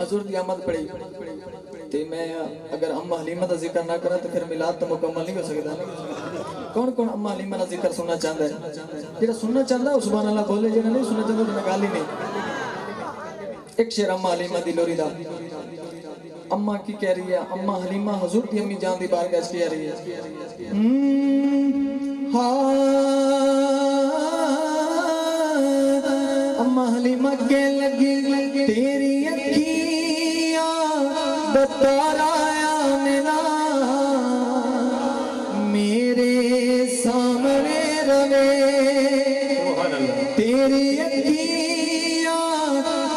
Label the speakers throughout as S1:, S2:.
S1: हजूर की आमद पड़ी ते मैं अगर अम्मा हलीमा का जिक्र ना करा तो फिर मिलाद तो मुकम्मल नहीं हो सकता। कौन कौन अम्मा हलीमा का जिक्र सुनना चाहता है? जेड़ा सुनना चाहता है सुभान अल्लाह बोले, जेड़ा नहीं सुनना चाहता तो मैं गाल ही नहीं। एक शेर अम्मा हलीमा दी लोरी दा। अम्मा की कह रही है, अम्मा हलीमा हजूर की अम्मी जान दी बारगाह कह रही है, अम्मा हलीमा कह लगी तेरी अखियां बताराया मिला मेरे सामने रवे, तेरी अखियां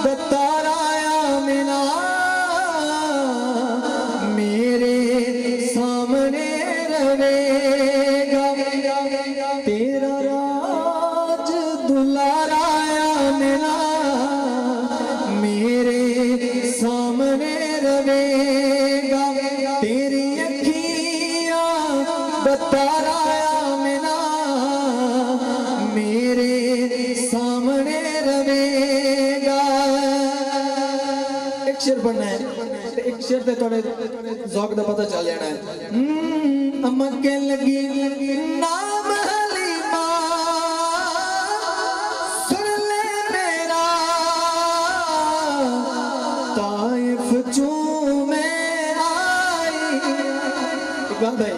S1: बताराया मिला मेरे सामने रवेगा, तेरा राज दुलाराया मिला मेरे सामने रवेगा, तेरी अखियां बताराया मिला मेरे सामने रवेगा। एक शेर पढ़ना है, एक शेर से थोड़े ज़ौक़ दा पता चल जाना है। अम्मा कह लगी नाम हलीमा सुन ले मेरा, ताइफ चू मैं आई, इकबाल भाई